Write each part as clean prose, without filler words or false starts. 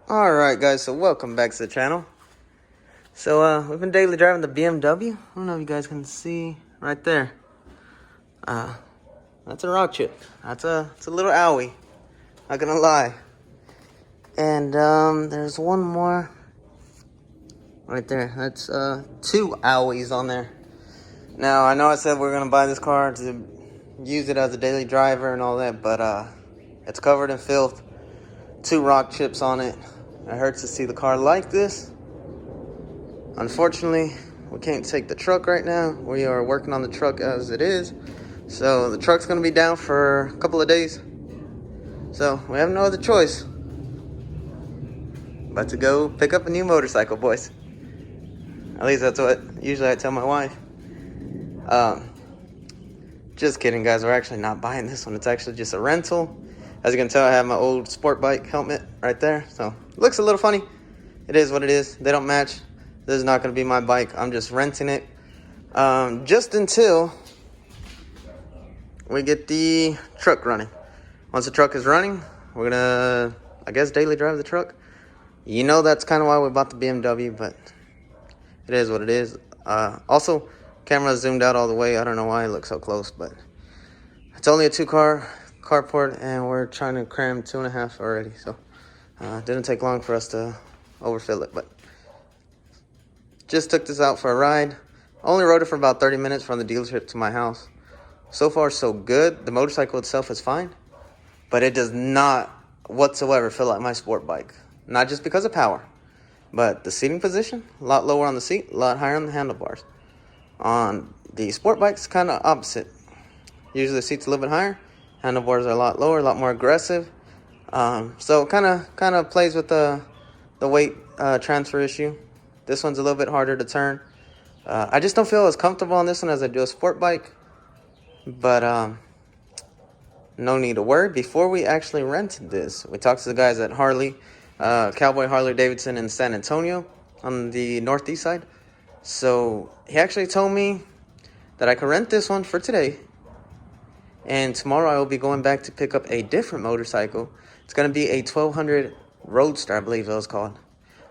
Alright guys, so welcome back to the channel. So we've been daily driving the BMW. I don't know if you guys can see right there. That's a rock chip. It's a little owie. Not gonna lie. And there's one more right there. That's 2 owies on there. Now I know I said we're gonna buy this car to use it as a daily driver and all that, but it's covered in filth. 2 rock chips on it. It hurts to see the car like this. Unfortunately, we can't take the truck right now. We are working on the truck as it is. So the truck's gonna be down for a couple of days. So we have no other choice but to go pick up a new motorcycle, boys. At least that's what usually I tell my wife. Just kidding, guys. We're actually not buying this one. It's actually just a rental. As you can tell, I have my old sport bike helmet right there. So it looks a little funny. It is what it is. They don't match. This is not going to be my bike. I'm just renting it. Just until we get the truck running. Once the truck is running, we're going to, I guess, daily drive the truck. You know that's kind of why we bought the BMW, but it is what it is. Also, camera zoomed out all the way. I don't know why it looks so close, but it's only a 2-car carport, and we're trying to cram 2.5 already. So it didn't take long for us to overfill it, but just took this out for a ride. Only rode it for about 30 minutes from the dealership to my house. So far, so good. The motorcycle itself is fine, but it does not whatsoever feel like my sport bike. Not just because of power, but the seating position, a lot lower on the seat, a lot higher on the handlebars. On the sport bikes, kind of opposite. Usually the seat's a little bit higher, handlebars are a lot lower, a lot more aggressive. So kind of plays with the weight transfer issue. This one's a little bit harder to turn. I just don't feel as comfortable on this one as I do a sport bike. But no need to worry. Before we actually rented this, we talked to the guys at Harley Davidson in San Antonio on the northeast side. So he actually told me that I could rent this one for today. And tomorrow I will be going back to pick up a different motorcycle. It's going to be a 1200 Roadster, I believe it was called.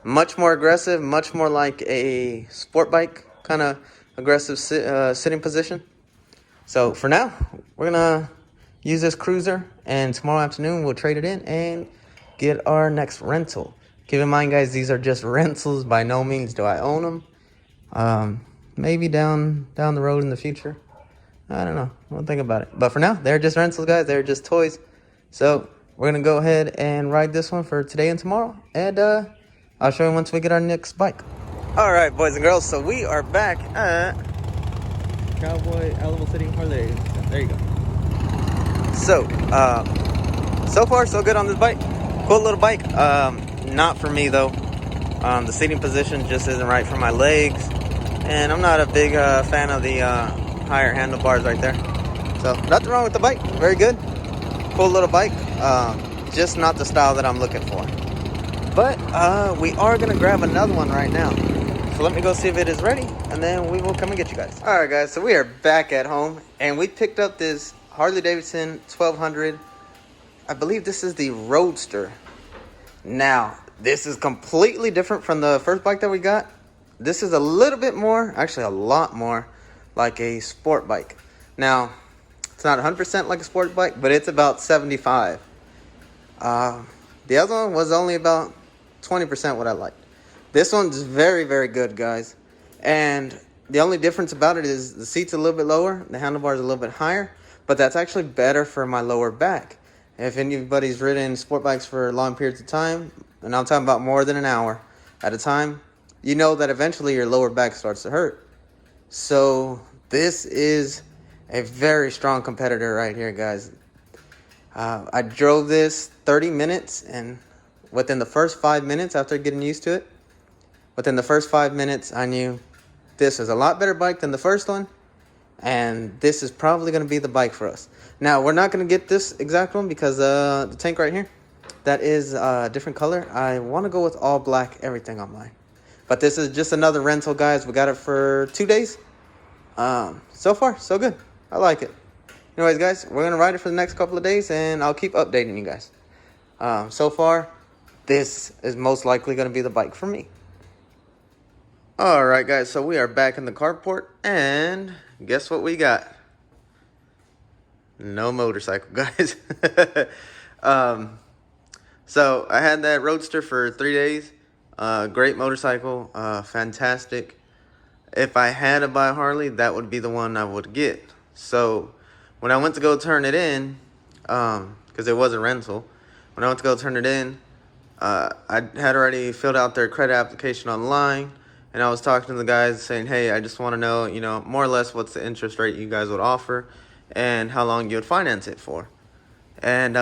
Much more aggressive, much more like a sport bike, kind of aggressive sitting position. So for now, we're going to use this cruiser, and tomorrow afternoon we'll trade it in and get our next rental. Keep in mind, guys, these are just rentals. By no means do I own them. Maybe down the road in the future. I don't know. We'll think about it. But for now, they're just rentals, guys. They're just toys. So we're going to go ahead and ride this one for today and tomorrow. And I'll show you once we get our next bike. All right, boys and girls. So we are back at Cowboy Alamo City Harley. There you go. So, so far so good on this bike. Cool little bike. Not for me though. The seating position just isn't right for my legs, and I'm not a big fan of the higher handlebars right there. So nothing wrong with the bike. Very good. Cool little bike. Just not the style that I'm looking for. But we are gonna grab another one right now. So let me go see if it is ready, and then we will come and get you guys. All right, guys. So we are back at home, and we picked up this Harley Davidson 1200. I believe this is the Roadster. Now, this is completely different from the first bike that we got. This is a little bit more, actually a lot more, like a sport bike. Now, it's not 100% like a sport bike, but it's about 75. The other one was only about 20% what I liked. This one's very, very good, guys. And the only difference about it is the seat's a little bit lower, the handlebars a little bit higher, but that's actually better for my lower back. If anybody's ridden sport bikes for long periods of time, and I'm talking about more than an hour at a time, you know that eventually your lower back starts to hurt. So this is a very strong competitor right here, guys. I drove this 30 minutes, and within the first 5 minutes, after getting used to it, within the first 5 minutes, I knew this is a lot better bike than the first one, and this is probably going to be the bike for us. Now, we're not going to get this exact one because the tank right here, that is a different color. I want to go with all black everything on mine. But this is just another rental, guys. We got it for 2 days. So far, so good. I like it. Anyways, guys, we're going to ride it for the next couple of days, and I'll keep updating you guys. So far, this is most likely going to be the bike for me. Alright guys, so we are back in the carport, and guess what we got? No motorcycle, guys. So I had that Roadster for 3 days. Great motorcycle, fantastic. If I had to buy a Harley, that would be the one I would get. So when I went to go turn it in, because it was a rental, when I went to go turn it in, I had already filled out their credit application online, and I was talking to the guys saying, hey, I just want to know, you know, more or less what's the interest rate you guys would offer and how long you would finance it for. And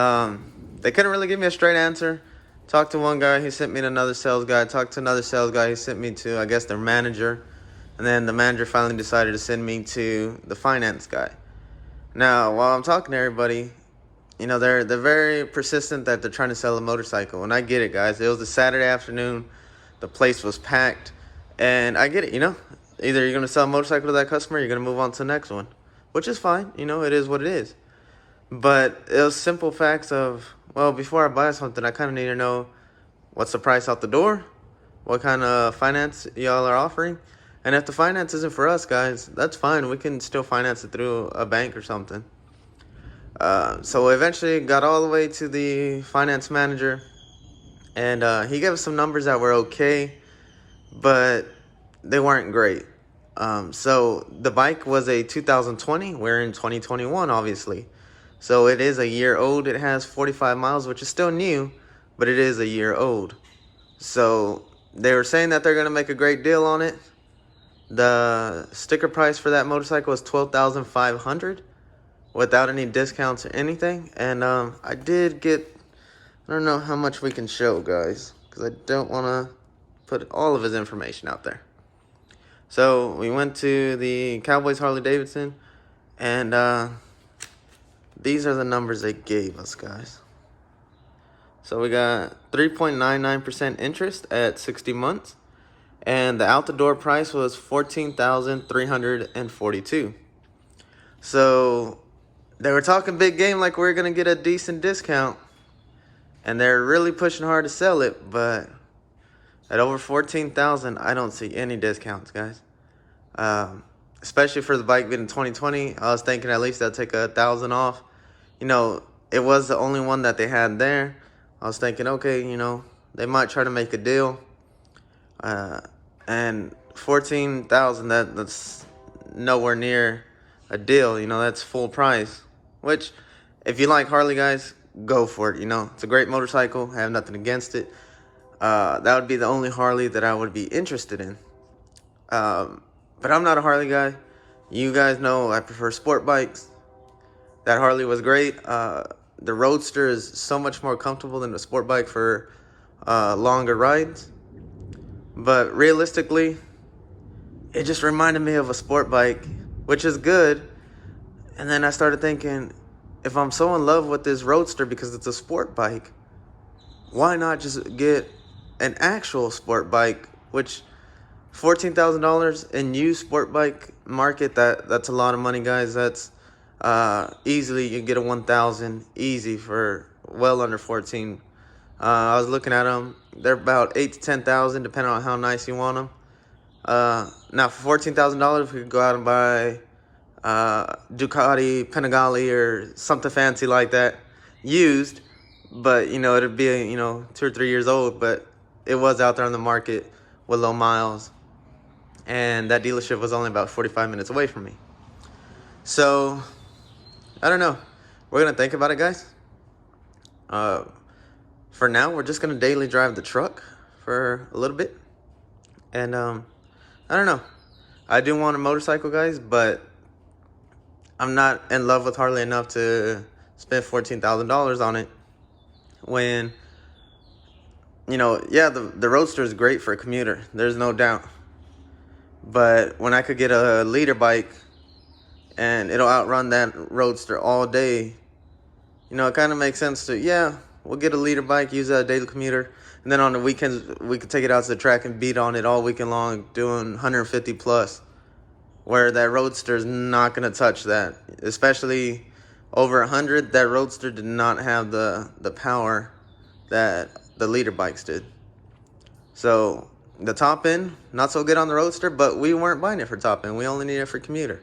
they couldn't really give me a straight answer. Talked to one guy, he sent me to another sales guy. Talked to another sales guy, he sent me to, I guess, their manager. And then the manager finally decided to send me to the finance guy. Now, while I'm talking to everybody, you know, they're very persistent that they're trying to sell a motorcycle. And I get it, guys. It was a Saturday afternoon. The place was packed. And I get it, you know. Either you're going to sell a motorcycle to that customer or you're going to move on to the next one. Which is fine. You know, it is what it is. But it was simple facts of, well, before I buy something, I kind of need to know what's the price out the door, what kind of finance y'all are offering. And if the finance isn't for us, guys, that's fine. We can still finance it through a bank or something. So eventually got all the way to the finance manager, and he gave us some numbers that were okay, but they weren't great. So the bike was a 2020. We're in 2021, obviously. So it is a year old. It has 45 miles, which is still new, but it is a year old. So they were saying that they're going to make a great deal on it. The sticker price for that motorcycle is $12,500 without any discounts or anything. And I did get, I don't know how much we can show, guys, because I don't want to put all of his information out there. So we went to the Cowboys Harley Davidson, and these are the numbers they gave us, guys. So we got 3.99% interest at 60 months. And the out-the-door price was $14,342. So they were talking big game like we were going to get a decent discount. And they're really pushing hard to sell it. But at over $14,000, I don't see any discounts, guys. Especially for the bike being in 2020. I was thinking at least I'd take $1,000 off. You know, it was the only one that they had there. I was thinking, okay, you know, they might try to make a deal. And $14,000, that's nowhere near a deal. You know, that's full price. Which, if you like Harley, guys, go for it. You know, it's a great motorcycle. I have nothing against it. That would be the only Harley that I would be interested in. But I'm not a Harley guy. You guys know I prefer sport bikes. That Harley was great. The Roadster is so much more comfortable than a sport bike for longer rides. But realistically, it just reminded me of a sport bike, which is good. And then I started thinking, if I'm so in love with this Roadster because it's a sport bike, why not just get an actual sport bike, which $14,000 in used sport bike market, that's a lot of money, guys. That's easily you get a 1,000 easy for well under 14. I was looking at them. They're about 8 to 10,000, depending on how nice you want them. Now, for $14,000, we could go out and buy Ducati, Panigale, or something fancy like that, used. But you know, it'd be 2 or 3 years old. But it was out there on the market with low miles, and that dealership was only about 45 minutes away from me. So I don't know. We're gonna think about it, guys. For now, we're just going to daily drive the truck for a little bit. And, I don't know. I do want a motorcycle, guys, but I'm not in love with Harley enough to spend $14,000 on it. When, you know, yeah, the Roadster is great for a commuter. There's no doubt. But when I could get a leader bike and it'll outrun that Roadster all day, you know, it kind of makes sense to, yeah, we'll get a leader bike, use that daily commuter, and then on the weekends, we could take it out to the track and beat on it all weekend long, doing 150 plus, where that Roadster is not going to touch that. Especially over 100, that Roadster did not have the power that the leader bikes did. So the top end, not so good on the Roadster, but we weren't buying it for top end. We only needed it for commuter.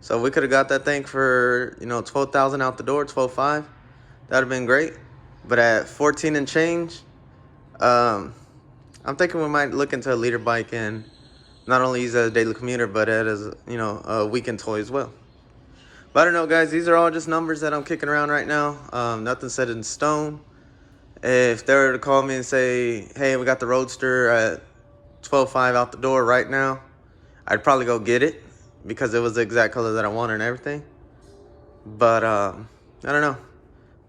So we could have got that thing for, you know, 12,000 out the door, 12.5. That'd have been great. But at 14 and change, I'm thinking we might look into a leader bike and not only use it as a daily commuter, but as, you know, a weekend toy as well. But I don't know, guys. These are all just numbers that I'm kicking around right now. Nothing set in stone. If they were to call me and say, hey, we got the Roadster at 12.5 out the door right now, I'd probably go get it because it was the exact color that I wanted and everything. But I don't know.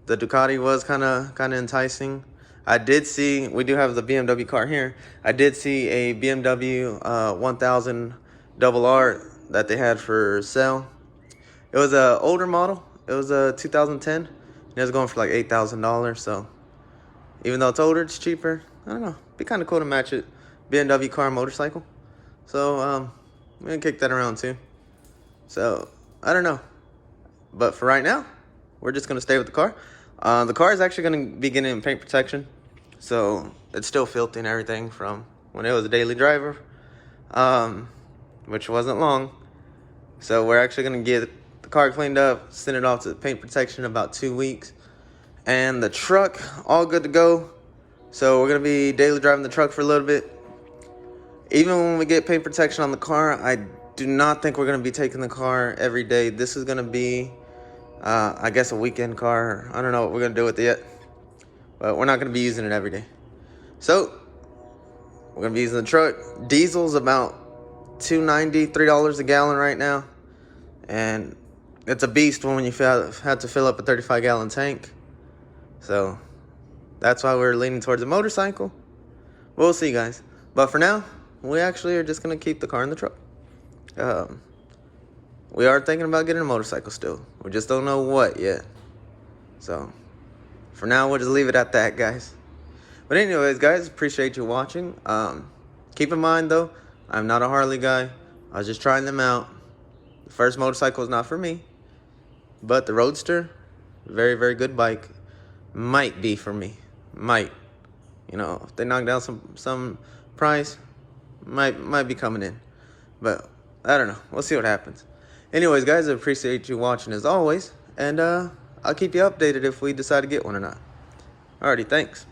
The Ducati was kind of enticing. I did see, we do have the BMW car here. I did see a BMW 1000 RR that they had for sale. It was an older model. It was a 2010. It was going for like $8,000. So even though it's older, it's cheaper. I don't know. It'd be kind of cool to match it. BMW car and motorcycle. So I'm going to kick that around too. So I don't know. But for right now, we're just going to stay with the car. The car is actually going to be getting paint protection. So it's still filthy and everything from when it was a daily driver, which wasn't long. So we're actually going to get the car cleaned up, send it off to the paint protection in about 2 weeks. And the truck, all good to go. So we're going to be daily driving the truck for a little bit. Even when we get paint protection on the car, I do not think we're going to be taking the car every day. This is going to be, I guess, a weekend car. I don't know what we're going to do with it yet. But we're not going to be using it every day. So we're going to be using the truck. Diesel's about $2.90, $3 a gallon right now. And it's a beast when you have to fill up a 35-gallon tank. So that's why we're leaning towards a motorcycle. We'll see, guys. But for now, we actually are just going to keep the car in the truck. We are thinking about getting a motorcycle still. We just don't know what yet. So for now, we'll just leave it at that, guys. But anyways, guys, appreciate you watching. Keep in mind, though, I'm not a Harley guy. I was just trying them out. The first motorcycle is not for me. But the Roadster, very, very good bike. Might be for me. Might. You know, if they knock down some price, might be coming in. But I don't know. We'll see what happens. Anyways, guys, I appreciate you watching as always. And I'll keep you updated if we decide to get one or not. Alrighty, thanks.